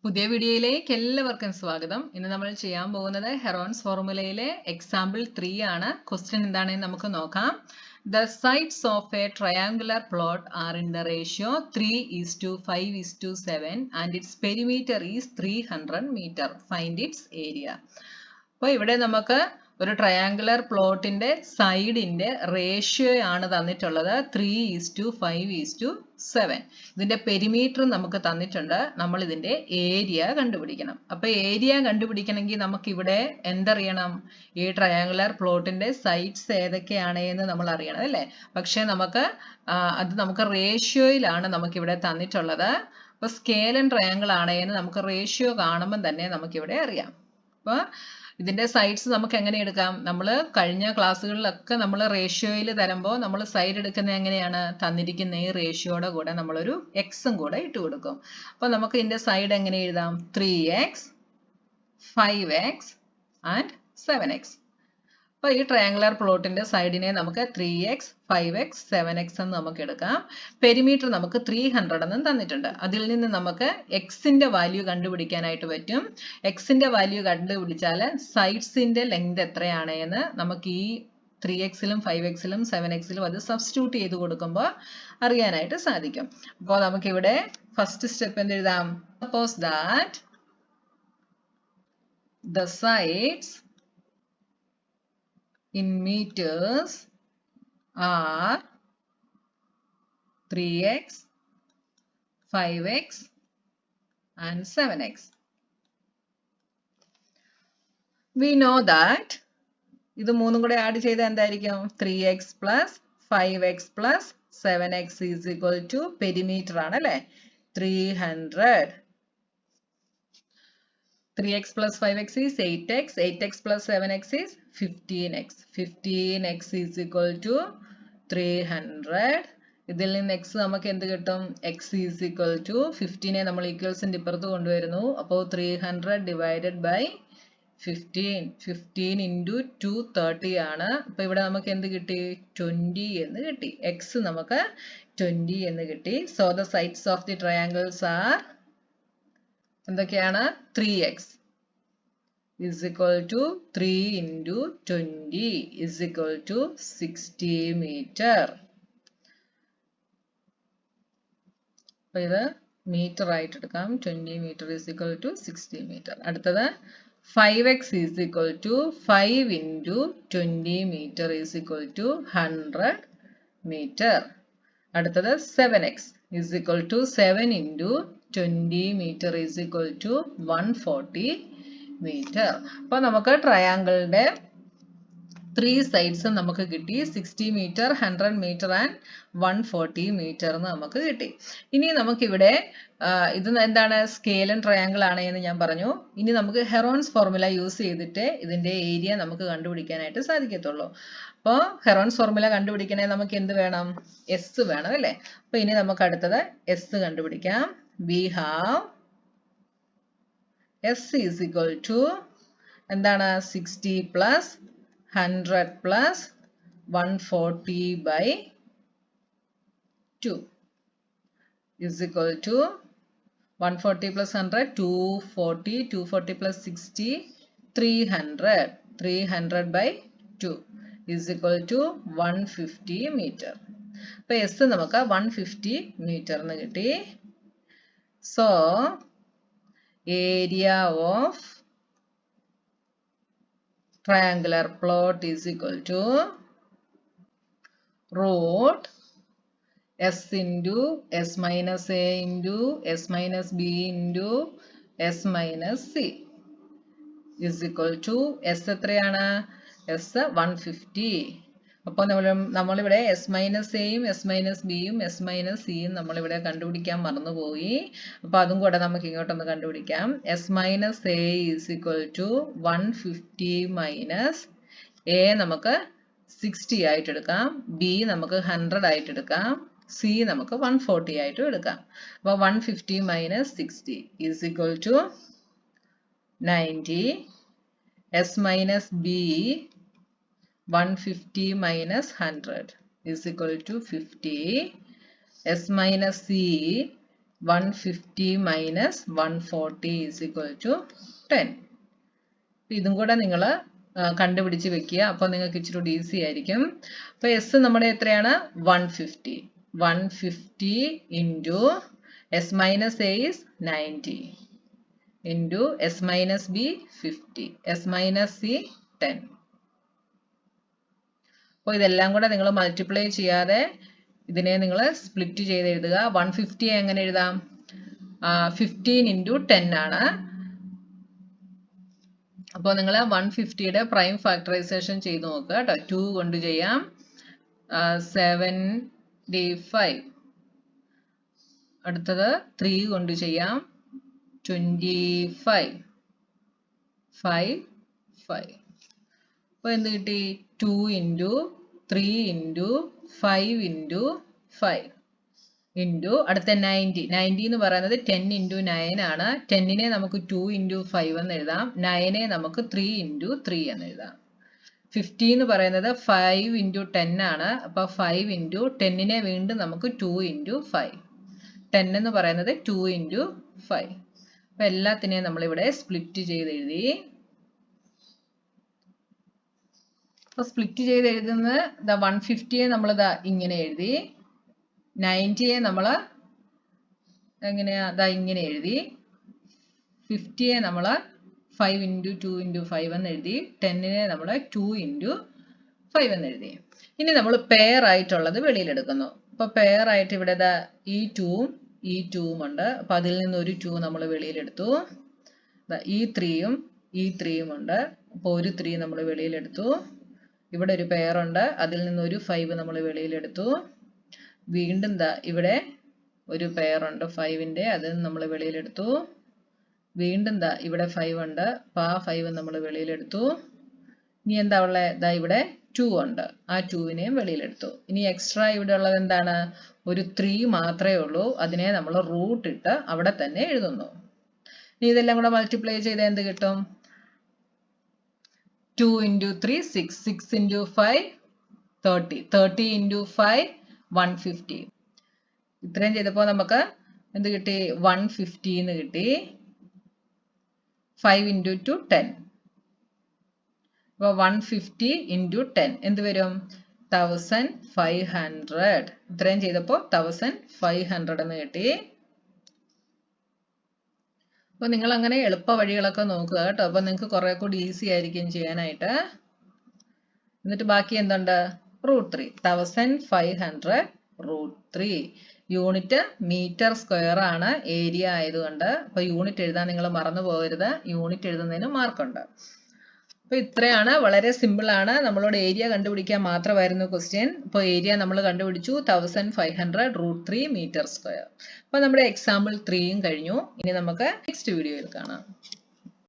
പുതിയ വീഡിയോയിലേക്ക് എല്ലാവർക്കും സ്വാഗതം. ഇന്ന് നമ്മൾ ചെയ്യാൻ പോകുന്നത് ഹെറോൺസ് ഫോർമുലയിലെ എക്സാമ്പിൾ 3 ആണ്. ക്വസ്റ്റ്യൻ എന്താണെന്ന് നമുക്ക് നോക്കാം. The sides of a triangular plot are in the ratio 3:5:7 and its perimeter is 300 meter. Find its area. അപ്പോൾ ഇവിടെ നമുക്ക് ഒരു ട്രയാങ്കുലർ പ്ലോട്ടിന്റെ സൈഡിന്റെ റേഷ്യോ ആണ് തന്നിട്ടുള്ളത് 3:5:7. ഇതിന്റെ പെരിമീറ്റർ നമുക്ക് തന്നിട്ടുണ്ട്. നമ്മൾ ഇതിന്റെ ഏരിയ കണ്ടുപിടിക്കണം. അപ്പൊ ഏരിയ കണ്ടുപിടിക്കണമെങ്കിൽ നമുക്ക് ഇവിടെ എന്തറിയണം? ഈ ട്രയാങ്കുലർ പ്ലോട്ടിന്റെ സൈഡ്സ് ഏതൊക്കെയാണ് എന്ന് നമ്മൾ അറിയണം അല്ലേ? പക്ഷെ അത് നമുക്ക് റേഷ്യോയിലാണ് നമുക്ക് ഇവിടെ തന്നിട്ടുള്ളത്. അപ്പൊ സ്കെയിൽ ആൻഡ് ട്രയാങ്കിൾ ആണെന്ന് നമുക്ക് റേഷ്യോ കാണുമ്പോൾ തന്നെ നമുക്കിവിടെ അറിയാം. അപ്പൊ ഇതിന്റെ സൈഡ്സ് നമുക്ക് എങ്ങനെ എടുക്കാം? നമ്മൾ കഴിഞ്ഞ ക്ലാസ്സുകളിലൊക്കെ നമ്മൾ റേഷ്യോയിൽ തരുമ്പോൾ നമ്മൾ സൈഡ് എടുക്കുന്നത് എങ്ങനെയാണ്? തന്നിരിക്കുന്ന ഈ റേഷ്യോയുടെ കൂടെ നമ്മളൊരു എക്സും കൂടെ ഇട്ട് കൊടുക്കും. അപ്പൊ നമുക്ക് ഇതിന്റെ സൈഡ് എങ്ങനെ എഴുതാം? 3x, 5x and 7x. അപ്പൊ ഈ ട്രയാങ്കുലർ പ്ലോട്ടിന്റെ സൈഡിനെ നമുക്ക് 3x, 5x, 7x എന്ന് നമുക്ക് എടുക്കാം. പെരിമീറ്റർ നമുക്ക് 300 എന്നും തന്നിട്ടുണ്ട്. അതിൽ നിന്ന് നമുക്ക് എക്സിന്റെ വാല്യൂ കണ്ടുപിടിക്കാനായിട്ട് പറ്റും. എക്സിന്റെ വാല്യൂ കണ്ടുപിടിച്ചാൽ സൈഡ്സിന്റെ ലെങ്ത് എത്രയാണ് എന്ന് നമുക്ക് ഈ 3xലും 5xലും 7xലും അത് സബ്സ്റ്റിറ്റ്യൂട്ട് ചെയ്ത് കൊടുക്കുമ്പോൾ അറിയാനായിട്ട് സാധിക്കും. അപ്പോൾ നമുക്കിവിടെ ഫസ്റ്റ് സ്റ്റെപ്പ് എന്ത് എഴുതാം? Suppose that the sides in meters are 3x, 5x and 7x. We know that ഇത് മൂന്നും കൂടെ ആഡ് ചെയ്താൽ എന്തായിരിക്കും? 3x plus 5x plus 7x is equal to perimeter ആണ് അല്ലേ? 300. 3x plus 5x is 8x. 8x plus 7x is 15x. 15x is equal to 300. ഇതിൽ നിന്ന് x നമുക്ക് എന്ത് കിട്ടും? x is equal to 15നെ നമ്മൾ ഈക്വൽസിന്റെ ഇപ്പുറത്ത് കൊണ്ടുവരുന്നു. അപ്പോൾ 300 divided by 15. 15 into 2 30 ആണ്. അപ്പോൾ ഇവിടെ നമുക്ക് എന്ത് കിട്ടി? 20 എന്ന് കിട്ടി. x നമുക്ക് 20 എന്ന് കിട്ടി. So the sides of the triangles are എന്തൊക്കെയാണ്? 3x is equal to 3 into 20 is equal to 60 meter. അപ്പോൾ ഇത് മീറ്റർ ആയിട്ട് എടുക്കാം. 20 meter is equal to 60 meter. അടുത്തത് 5x is equal to 5 into 20 meter is equal to 100 meter. അടുത്തത് 7x is equal to 7 into 20 meter is equal to 140 meter. അപ്പോൾ നമുക്ക് ട്രയാങ്കിളിന്റെ 3 sides നമുക്ക് കിട്ടി. 60 meter, 100 meter and 140 meter എന്ന് നമുക്ക് കിട്ടി. ഇനി നമുക്കിവിടെ ഇത് എന്താണ്? സ്കെയിൽ ആൻഡ് ട്രയാങ്കിൾ ആണ് എന്ന് ഞാൻ പറഞ്ഞു. ഇനി നമുക്ക് ഹെറോൺസ് ഫോർമുല യൂസ് ചെയ്തിട്ട് ഇതിന്റെ ഏരിയ നമുക്ക് കണ്ടുപിടിക്കാനായിട്ട് സാധിക്കത്തുള്ളൂ. അപ്പോൾ ഹെറോൺസ് ഫോർമുല കണ്ടുപിടിക്കണേ നമുക്ക് എന്ത് വേണം? എസ് വേണം അല്ലേ? അപ്പൊ ഇനി നമുക്ക് അടുത്തത് എസ് കണ്ടുപിടിക്കാം. We have S is equal to എന്താണ്? 60 plus 100 plus 140 by 2 is equal to 140 plus 100 240, 240 plus 60 300, 300 by 2 is equal to 150 meter. അപ്പോൾ S നമുക്ക് 150 meter എന്ന് കിട്ടി. So area of triangular plot is equal to root S into S minus A into S minus B into S minus C is equal to S എത്രയാണ്? S 150. അപ്പോൾ നമ്മളിവിടെ S minus Aയും S minus Bയും S minus Cയും നമ്മളിവിടെ കണ്ടുപിടിക്കാൻ മറന്നുപോയി. അപ്പോൾ അതും കൂടെ നമുക്ക് ഇങ്ങോട്ടൊന്ന് കണ്ടുപിടിക്കാം. S minus A is equal to 150 minus A നമുക്ക് 60 ആയിട്ട് എടുക്കാം. B നമുക്ക് 100 ആയിട്ട് എടുക്കാം. C നമുക്ക് 140 ആയിട്ട് എടുക്കാം. അപ്പോൾ 150 minus 60 is equal to 90. S minus B 150 minus 100 is equal to 50. S minus C 150 minus 140 is equal to 10. ഇതും കൂടെ നിങ്ങൾ കണ്ടുപിടിച്ച് വെക്കുക. അപ്പോൾ നിങ്ങൾക്ക് ഇച്ചിരി ഈസി ആയിരിക്കും. അപ്പോൾ എസ് നമ്മുടെ എത്രയാണ്? 150. 150 into s minus a is 90 into s minus b 50, s minus c 10. അപ്പോൾ ഇതെല്ലാം കൂടെ നിങ്ങൾ മൾട്ടിപ്ലൈ ചെയ്യാതെ ഇതിനെ നിങ്ങൾ സ്പ്ലിറ്റ് ചെയ്ത് എഴുതുക. 150 എങ്ങനെ എഴുതാം? 15 into 10 ആണ്. അപ്പോൾ നിങ്ങൾ 150യുടെ പ്രൈം ഫാക്ടറൈസേഷൻ ചെയ്ത് നോക്കുക കേട്ടോ. 2 കൊണ്ട് ചെയ്യാം. 75. അടുത്തത് 3 കൊണ്ട് ചെയ്യാം. 25. 5. അപ്പോൾ എന്ത് കിട്ടി? 2 into 3 into 5 into 5 into അടുത്ത 90. 90 എന്ന് പറയുന്നത് 10 into 9 ആണ്. 10നെ നമുക്ക് 2 into 5 എന്ന് എഴുതാം. 9നെ നമുക്ക് 3 into 3 എന്ന് എഴുതാം. 50 എന്ന് പറയുന്നത് 5 into 10 ആണ്. അപ്പോൾ 5 into 10നെ വീണ്ടും നമുക്ക് 2 into 5. 10 എന്ന് പറയുന്നത് 2 into 5. അപ്പോൾ എല്ലാത്തിനെയും നമ്മളിവിടെ സ്പ്ലിറ്റ് ചെയ്ത് എഴുതി. അപ്പോൾ സ്പ്ലിറ്റ് ചെയ്ത് എഴുതുന്നത് 150യെ നമ്മൾ ഇങ്ങനെ എഴുതി. 90യെ നമ്മൾ എങ്ങനെയാ? ഇങ്ങനെ എഴുതി. 50യെ നമ്മൾ 5 into 2 into 5 എന്ന് എഴുതി. 10നെ നമ്മൾ 2 into 5 എന്ന് എഴുതി. ഇനി നമ്മൾ പെയർ ആയിട്ടുള്ളത് വെളിയിലെടുക്കുന്നു. അപ്പോൾ പെയർ ആയിട്ട് ഇവിടെ ഈ 2ഉം ഈ 2ഉം ഉണ്ട്. അപ്പോൾ അതിൽ നിന്ന് ഒരു 2 നമ്മൾ വെളിയിലെടുത്തു. ഈ 3ഉം ഈ 3ഉം ഉണ്ട്. അപ്പോൾ ഒരു 3 നമ്മൾ വെളിയിലെടുത്തു. ഇവിടെ ഒരു പെയർ ഉണ്ട്. അതിൽ നിന്ന് ഒരു 5 നമ്മൾ വെളിയിലെടുത്തു. വീണ്ടും ഇവിടെ ഒരു പെയർ ഉണ്ട് 5ന്റെ. അതിൽ നിന്ന് നമ്മൾ വെളിയിലെടുത്തു. വീണ്ടും ഇവിടെ 5 ഉണ്ട്. അപ്പോൾ ആ 5 നമ്മൾ വെളിയിലെടുത്തു. ഇനി എന്താ ഉള്ളത്? ഇവിടെ 2 ഉണ്ട്. ആ 2നെയും വെളിയിലെടുത്തു. ഇനി എക്സ്ട്രാ ഇവിടെ ഉള്ളത് എന്താണ്? ഒരു 3 മാത്രമേ ഉള്ളൂ. അതിനെ നമ്മൾ റൂട്ട് ഇട്ട് അവിടെ തന്നെ എഴുതുന്നു. ഇനി ഇതെല്ലാം കൂടെ മൾട്ടിപ്ലൈ ചെയ്ത് എന്ത് കിട്ടും? 2 into 3 6. 6 into 5 30. 30 into 5 150. ഇത്രയും ചെയ്തപ്പോൾ നമുക്ക് എന്ത് കിട്ടി? 150 എന്ന് കിട്ടി. 5 into 2 10. അപ്പോൾ 150 into 10 എന്ത് വരും? 1500. ഇത്രയും ചെയ്തപ്പോൾ 1500 എന്ന് കിട്ടി. അപ്പോൾ നിങ്ങൾ അങ്ങനെ എളുപ്പ വഴികളൊക്കെ നോക്കുക കേട്ടോ. അപ്പോൾ നിങ്ങൾക്ക് കുറെ കൂടി ഈസി ആയിരിക്കും ചെയ്യാനായിട്ട്. എന്നിട്ട് ബാക്കി എന്തുണ്ട്? √3. 1500 √3. യൂണിറ്റ് മീറ്റർ സ്ക്വയർ ആണ്, ഏരിയ ആയതുകൊണ്ട്. അപ്പോൾ യൂണിറ്റ് എഴുതാൻ നിങ്ങൾ മറന്നു പോകരുത്. യൂണിറ്റ് എഴുതുന്നതിന് മാർക്കുണ്ട്. അപ്പോൾ ഇത്രയാണ്, വളരെ സിമ്പിൾ ആണ്. നമ്മളോട് ഏരിയ കണ്ടുപിടിക്കാൻ മാത്രമായിരുന്നു ക്വസ്റ്റ്യൻ. അപ്പോൾ ഏരിയ നമ്മൾ കണ്ടുപിടിച്ചു 1500 √3 മീറ്റർ സ്ക്വയർ. അപ്പോൾ നമ്മുടെ എക്സാമ്പിൾ 3യും കഴിഞ്ഞു. ഇനി നമുക്ക് നെക്സ്റ്റ് വീഡിയോയിൽ കാണാം.